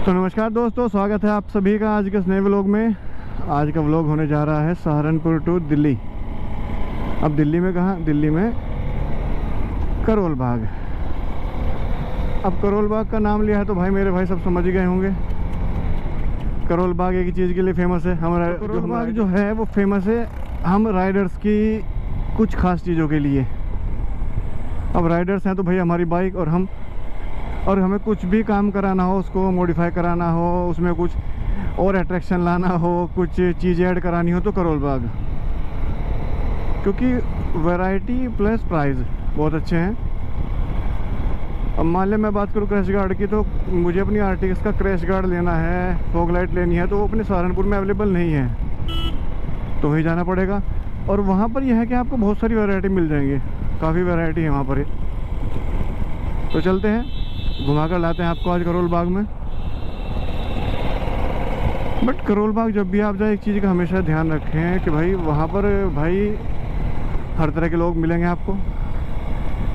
तो नमस्कार दोस्तों, स्वागत है आप सभी का आज के इस नए व्लॉग में। आज का व्लॉग होने जा रहा है सहारनपुर टू दिल्ली। अब दिल्ली में कहाँ? दिल्ली में करोल बाग। अब करोल बाग का नाम लिया है तो भाई मेरे भाई सब समझ गए होंगे। करोल बाग एक ही चीज़ के लिए फेमस है। हमारा करोल बाग जो है वो फेमस है हम राइडर्स की कुछ खास चीज़ों के लिए। अब राइडर्स हैं तो भाई हमारी बाइक और हमें कुछ भी काम कराना हो, उसको मॉडिफाई कराना हो, उसमें कुछ और अट्रैक्शन लाना हो, कुछ चीज़ें ऐड करानी हो तो करोल बाग, क्योंकि वैरायटी प्लस प्राइस बहुत अच्छे हैं। अब मान लें मैं बात करूँ क्रैश गार्ड की, तो मुझे अपनी आर्टिक्स का क्रैश गार्ड लेना है, फॉग लाइट लेनी है, तो वो अपने सहारनपुर में अवेलेबल नहीं है, तो वहीं जाना पड़ेगा। और वहाँ पर यह है कि आपको बहुत सारी वैरायटी मिल जाएंगी, काफ़ी वैरायटी है वहाँ पर। तो चलते हैं, घुमा कर लाते हैं आपको आज करोल बाग में। बट करोल बाग जब भी आप जाए एक चीज़ का हमेशा ध्यान रखें कि भाई वहाँ पर भाई हर तरह के लोग मिलेंगे आपको।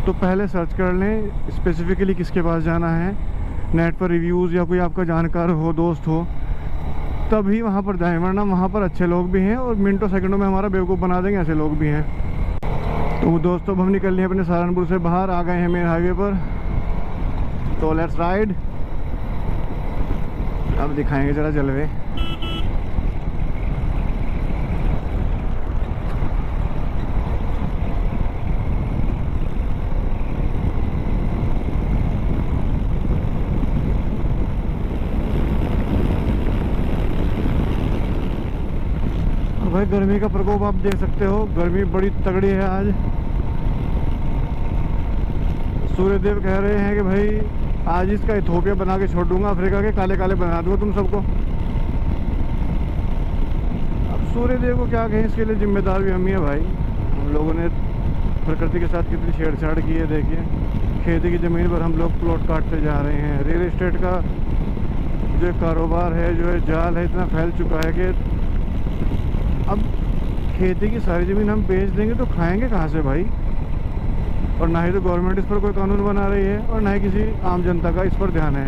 तो पहले सर्च कर लें स्पेसिफिकली किसके पास जाना है, नेट पर रिव्यूज़ या कोई आपका जानकार हो, दोस्त हो, तभी वहाँ पर जाएं, वरना वहाँ पर अच्छे लोग भी हैं और मिनटों सेकंडों में हमारा बेवकूफ़ बना देंगे, ऐसे लोग भी हैं। तो दोस्तों अब हम निकल लिए अपने सहारनपुर से बाहर, आ गए हैं मेन हाईवे पर। तो लेट्स राइड। अब दिखाएंगे जरा जलवे। भाई गर्मी का प्रकोप आप देख सकते हो, गर्मी बड़ी तगड़ी है आज। सूर्यदेव कह रहे हैं कि भाई आज इसका इथोपिया बना के छोड़ दूंगा, अफ्रीका के काले काले बना दूंगा तुम सबको। अब सूर्यदेव को क्या कहें, इसके लिए जिम्मेदार भी हम ही है भाई। हम लोगों ने प्रकृति के साथ कितनी छेड़छाड़ की है, देखिए। खेती की ज़मीन पर हम लोग प्लॉट काटते जा रहे हैं। रियल एस्टेट का जो कारोबार है, जो है जाल है, इतना फैल चुका है कि अब खेती की सारी ज़मीन हम बेच देंगे तो खाएंगे कहाँ से भाई। और ना ही तो गवर्नमेंट इस पर कोई कानून बना रही है और ना ही किसी आम जनता का इस पर ध्यान है।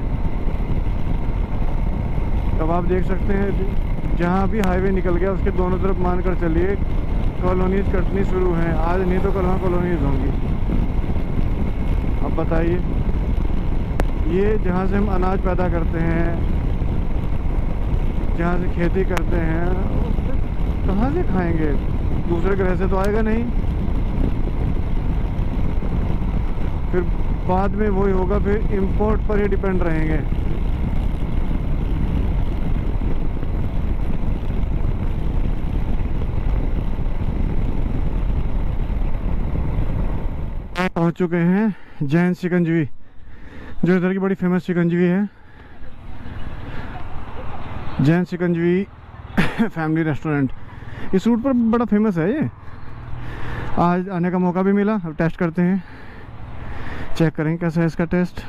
अब आप देख सकते हैं जहाँ भी हाईवे निकल गया उसके दोनों तरफ मान कर चलिए कॉलोनीज कटनी शुरू हैं। आज नहीं तो कल वहाँ कॉलोनीज होंगी। अब बताइए, ये जहाँ से हम अनाज पैदा करते हैं, जहाँ से खेती करते हैं, कहाँ से खाएंगे? दूसरे ग्रह से तो आएगा नहीं। फिर बाद में वही होगा, फिर इंपोर्ट पर ही डिपेंड रहेंगे। पहुंच चुके हैं जैन शिकंजवी, जो इधर की बड़ी फेमस शिकंजवी है। जैन शिकंजवी फैमिली रेस्टोरेंट इस रूट पर बड़ा फेमस है। ये आज आने का मौका भी मिला। अब टेस्ट करते हैं, चेक करेंगे कैसा है इसका टेस्ट।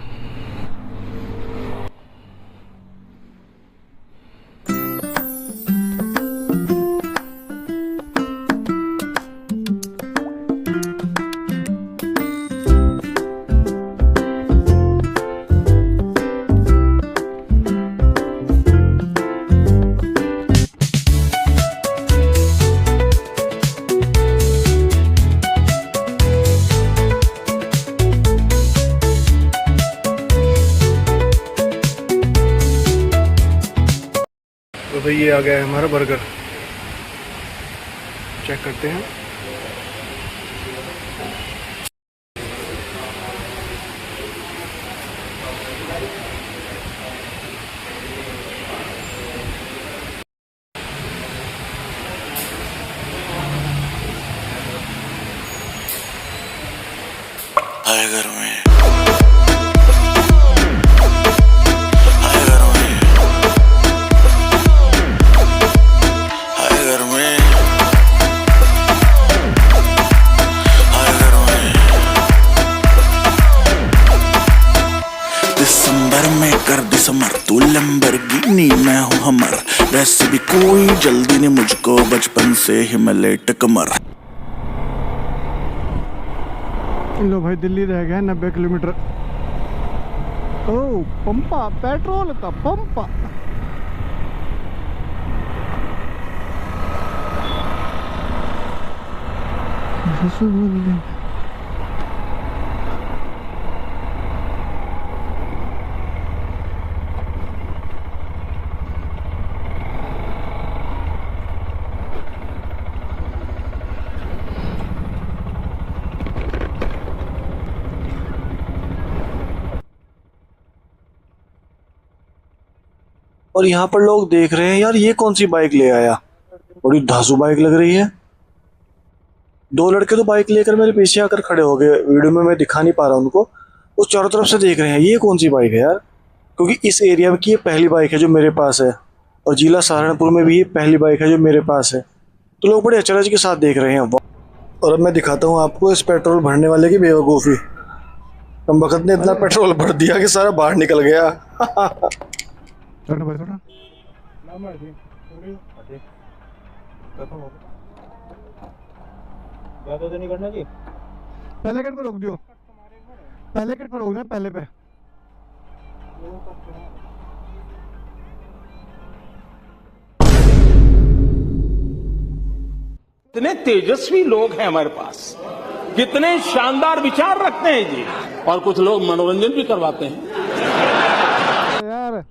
तो भाई ये आ गया है हमारा बर्गर, चेक करते हैं। हाय घर में कर दिसंबर तू लंबरगिनी मैं हूँ हमर, वैसे भी कोई जल्दी नहीं मुझको, बचपन से ही मैं लेट कमर। लो भाई दिल्ली रह गया 90 किलोमीटर। ओ पंपा, पेट्रोल का पंपा। और यहाँ पर लोग देख रहे हैं, यार ये कौन सी बाइक ले आया, बड़ी धांसू बाइक लग रही है। दो लड़के तो बाइक लेकर मेरे पीछे आकर खड़े हो गए, वीडियो में मैं दिखा नहीं पा रहा उनको। वो चारों तरफ से देख रहे हैं ये कौन सी बाइक है यार, क्योंकि इस एरिया में की ये पहली बाइक है जो मेरे पास है, और जिला सहारनपुर में भी ये पहली बाइक है जो मेरे पास है। तो लोग बड़े अचरज के साथ देख रहे हैं। और अब मैं दिखाता हूँ आपको इस पेट्रोल भरने वाले की बेवकूफ़ी। हम वक्त ने इतना पेट्रोल भर दिया कि सारा बाहर निकल गया। पहले कट पर रोक दियो, पहले कट पर रोक दे, पहले पे। कितने तेजस्वी लोग हैं हमारे पास, कितने शानदार विचार रखते हैं जी, और कुछ लोग मनोरंजन भी करवाते हैं यार।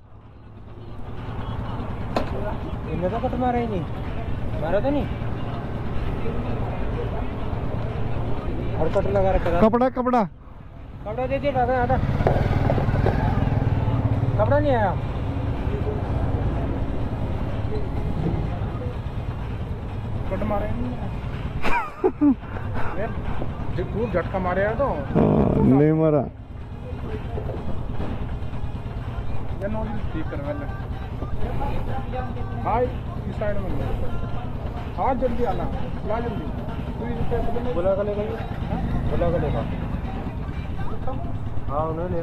तो कट मारा ही नहीं, मारा तो नहीं, और कट लगा रखा। कपड़ा कपड़ा कपड़ा दे दिया दादा, आधा कपड़ा नहीं आया। कट मारा ही नहीं खूब झटका मारे यार। तो नहीं मारा, ठीक करवा ले। हाँ इस साइड में, हाँ जल्दी आना, ला जल्दी। बोला का लेगा, बोला का लेगा। हाँ उन्होंने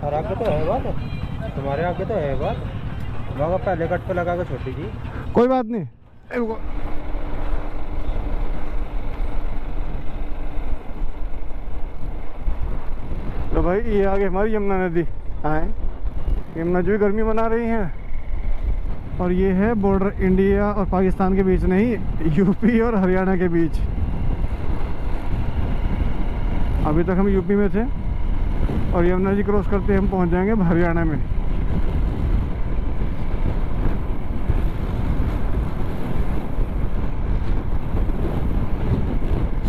और आगे तो है बात, तुम्हारे आगे तो है बात। लोग पहले कट पे लगा के छोड़ दीजिए, कोई बात नहीं। तो भाई ये आगे हमारी यमुना नदी आए, यमुना जो भी गर्मी मना रही है। और ये है बॉर्डर इंडिया और पाकिस्तान के बीच, नहीं यूपी और हरियाणा के बीच। अभी तक हम यूपी में थे और यमुना जी क्रॉस करते हम पहुंच जाएंगे हरियाणा में।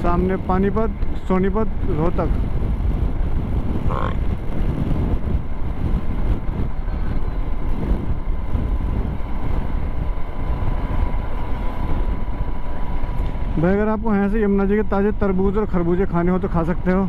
सामने पानीपत, सोनीपत, रोहतक। भाई अगर आपको यहाँ से यमुना जी के ताज़े तरबूज और खरबूजे खाने हो तो खा सकते हो।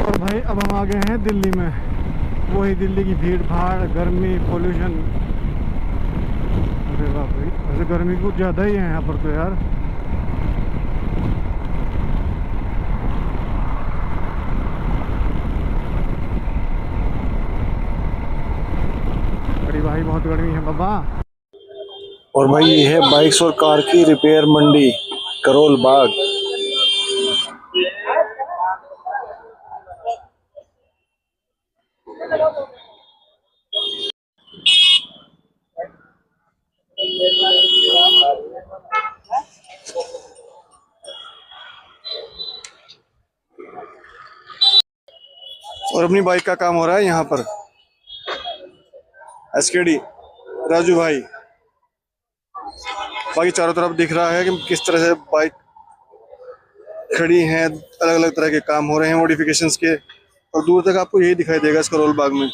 और भाई अब हम आ गए हैं दिल्ली में, वही दिल्ली की भीड़ भाड़, गर्मी, पोल्यूशन। अरे बाप रे, वैसे गर्मी कुछ ज़्यादा ही है यहाँ पर तो यार। बड़ी भाई बहुत गर्मी है बाबा। और भाई ये है बाइक्स और कार की रिपेयर मंडी, करोल बाग। और अपनी बाइक का काम हो रहा है यहाँ पर। एसकेडी राजू भाई, बाकी चारों तरफ दिख रहा है कि किस तरह से बाइक खड़ी हैं, अलग अलग तरह के काम हो रहे हैं मॉडिफिकेशंस के, और दूर तक आपको यही दिखाई देगा इस करोल बाग में।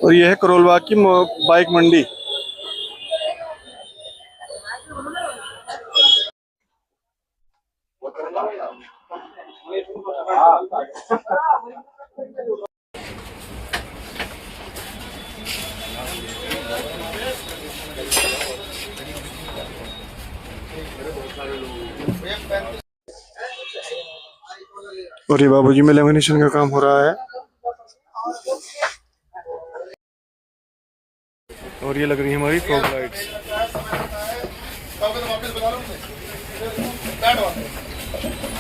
और ये है करोल बाग की बाइक मंडी। और ये बाबूजी में लेमिनेशन का काम हो रहा है। और ये लग रही है हमारी फॉग लाइट्स।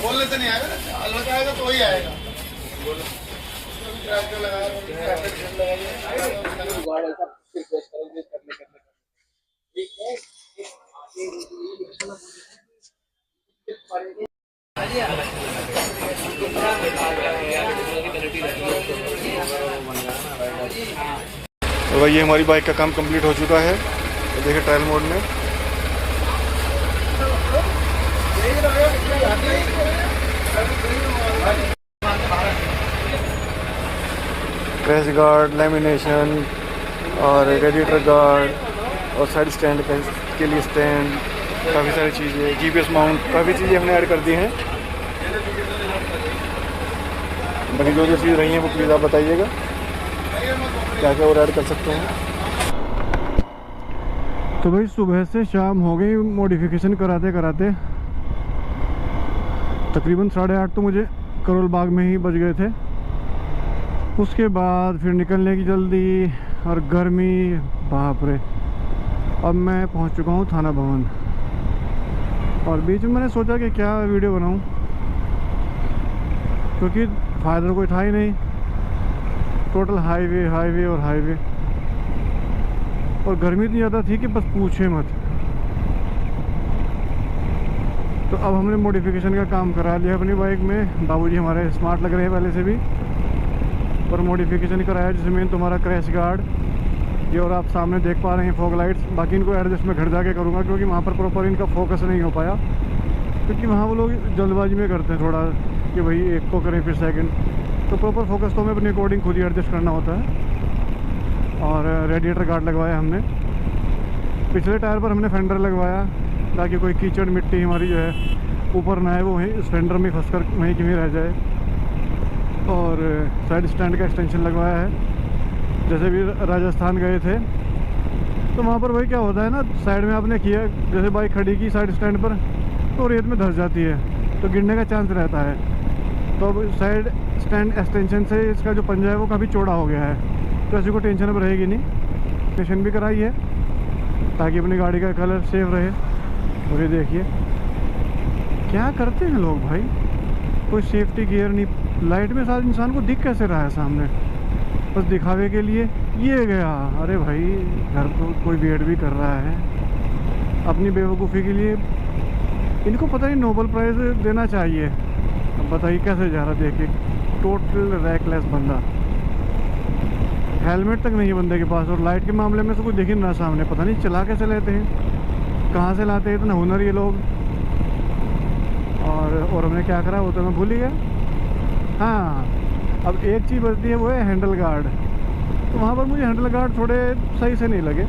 बोलने से नहीं आएगा, अलग आएगा तो वही आएगा। तो भाई ये हमारी बाइक का काम कंप्लीट हो चुका है। तो देखिए ट्रायल मोड में क्रैश गार्ड, लेमिनेशन और रेडिएटर गार्ड और साइड स्टैंड के लिए स्टैंड, काफ़ी सारी चीज़ें, जीपीएस माउंट, काफ़ी चीज़ें हमने ऐड कर दी हैं। बाकी जो चीज़ रही हैं वो प्लीज़ आप बताइएगा क्या क्या और ऐड कर सकते हैं। तो भाई सुबह से शाम हो गई मॉडिफिकेशन कराते कराते, तकरीबन 8:30 तो मुझे करोल बाग में ही बज गए थे। उसके बाद फिर निकलने की जल्दी और गर्मी, बाप रे। अब मैं पहुंच चुका हूं थाना भवन और बीच में मैंने सोचा कि क्या वीडियो बनाऊं, क्योंकि फ़ायदा कोई था ही नहीं। टोटल हाईवे हाईवे और हाईवे, और गर्मी इतनी ज़्यादा थी कि बस पूछे मत। तो अब हमने मॉडिफिकेशन का काम करा लिया अपनी बाइक में। बाबूजी हमारे स्मार्ट लग रहे हैं पहले से भी, पर मॉडिफिकेशन कराया जिसमें तुम्हारा क्रैश गार्ड ये, और आप सामने देख पा रहे हैं फॉग लाइट्स। बाकी इनको एडजस्ट मैं घर जाके करूँगा, क्योंकि वहाँ पर प्रॉपर इनका फोकस नहीं हो पाया, क्योंकि वहाँ वो लोग जल्दबाजी में करते हैं थोड़ा कि भाई एक को करें फिर सेकंड। तो प्रॉपर फोकस तो हमें अपनी अकॉर्डिंग खुद ही एडजस्ट करना होता है। और रेडिएटर गार्ड लगवाया हमने, पिछले टायर पर हमने फेंडर लगवाया ताकि कोई कीचड़ मिट्टी हमारी जो है ऊपर ना आए, वो वहीं उस फेंडर में फंस कर वहीं की वहीं रह जाए। और साइड स्टैंड का एक्सटेंशन लगवाया है। जैसे भी राजस्थान गए थे तो वहाँ पर वही क्या होता है ना, साइड में आपने किया, जैसे बाइक खड़ी की साइड स्टैंड पर तो रेत में धंस जाती है, तो गिरने का चांस रहता है। तो अब साइड स्टैंड एक्सटेंशन से इसका जो पंजा है वो काफ़ी चौड़ा हो गया है, तो ऐसी कोई टेंशन अब रहेगी नहीं। टेंशन भी कराई है ताकि अपनी गाड़ी का कलर सेफ रहे। और ये देखिए क्या करते हैं लोग भाई, कोई सेफ्टी गियर नहीं। लाइट में साथ इंसान को दिख कैसे रहा है सामने, बस दिखावे के लिए ये गया। अरे भाई घर को कोई वेट भी कर रहा है अपनी बेवकूफ़ी के लिए। इनको पता नहीं नोबल प्राइज़ देना चाहिए। अब बताइए कैसे जा रहा, देखिए टोटल रैकलेस बंदा, हेलमेट तक नहीं है बंदे के पास। और लाइट के मामले में तो कुछ दिख ही नहीं रहा सामने, पता नहीं चला कैसे लेते हैं, कहाँ से लाते हैं इतना हुनर ये लोग। और हमने क्या करा वो तो मैं भूल ही गया। हाँ, अब एक चीज़ बचती है, वो है हैंडल गार्ड। तो वहाँ पर मुझे हैंडल गार्ड थोड़े सही से नहीं लगे,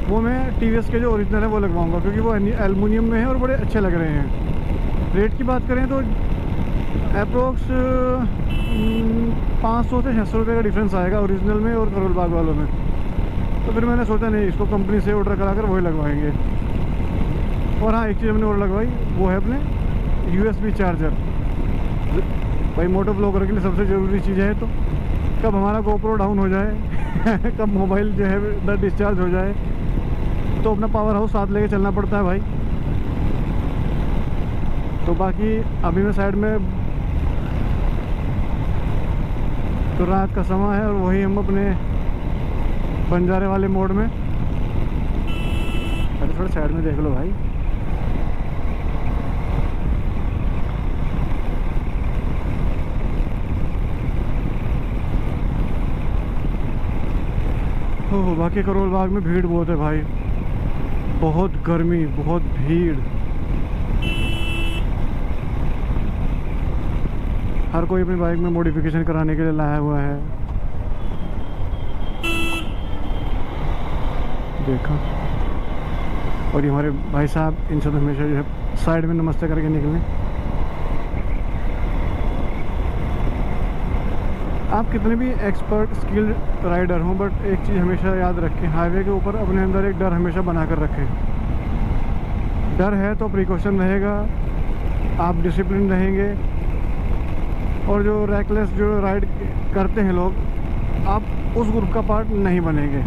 वो मैं टीवीएस के जो ओरिजिनल है वो लगवाऊंगा, क्योंकि वो एल्युमिनियम में है और बड़े अच्छे लग रहे हैं। रेट की बात करें तो अप्रोक्स 500 से 600 रुपये का डिफरेंस आएगा ओरिजिनल में और करोल बाग वालों में। तो फिर मैंने सोचा नहीं, इसको कंपनी से ऑर्डर करा कर वही लगवाएंगे। और हाँ, एक चीज़ हमने और लगवाई, वो है अपने USB चार्जर। भाई मोटो ब्लॉगर के लिए सबसे ज़रूरी चीज़ है। तो कब हमारा GoPro डाउन हो जाए कब मोबाइल जो है डिस्चार्ज हो जाए, तो अपना पावर हाउस साथ लेके चलना पड़ता है भाई। तो बाकी अभी मैं साइड में, तो रात का समय है और वही हम अपने बंजारे वाले मोड में। अरे थोड़ा साइड में देख लो भाई। ओह, बाकी करोल बाग में भीड़ बहुत है भाई, बहुत गर्मी, बहुत भीड़। हर कोई अपनी बाइक में मॉडिफिकेशन कराने के लिए लाया हुआ है। देखा। और ये हमारे भाई साहब इनसे तो हमेशा जो है साइड में नमस्ते करके निकलें। आप कितने भी एक्सपर्ट स्किल्ड राइडर हों, बट एक चीज़ हमेशा याद रखें, हाईवे के ऊपर अपने अंदर एक डर हमेशा बना कर रखें। डर है तो प्रिकॉशन रहेगा, आप डिसिप्लिन रहेंगे। और जो रैकलेस जो राइड करते हैं लोग, आप उस ग्रुप का पार्ट नहीं बनेंगे।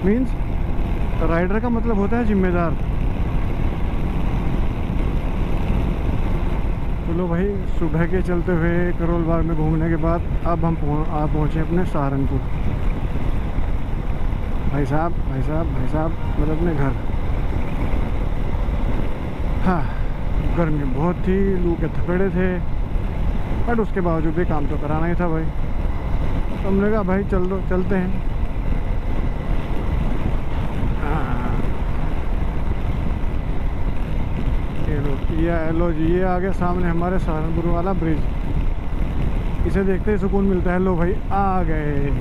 मीन्स राइडर का मतलब होता है जिम्मेदार। चलो भाई, सुबह के चलते हुए करोल बाग में घूमने के बाद अब हम पहुँचे अपने सहारनपुर। भाई साहब मतलब अपने घर। हाँ, गर्मी बहुत थी, लू के थपेड़े थे, बट उसके बावजूद भी काम तो कराना ही था भाई। तो हमने कहा भाई चलते हैं। लो जी, ये आ गया सामने हमारे सहारनपुर वाला ब्रिज। इसे देखते ही सुकून मिलता है। लो भाई, आ गए।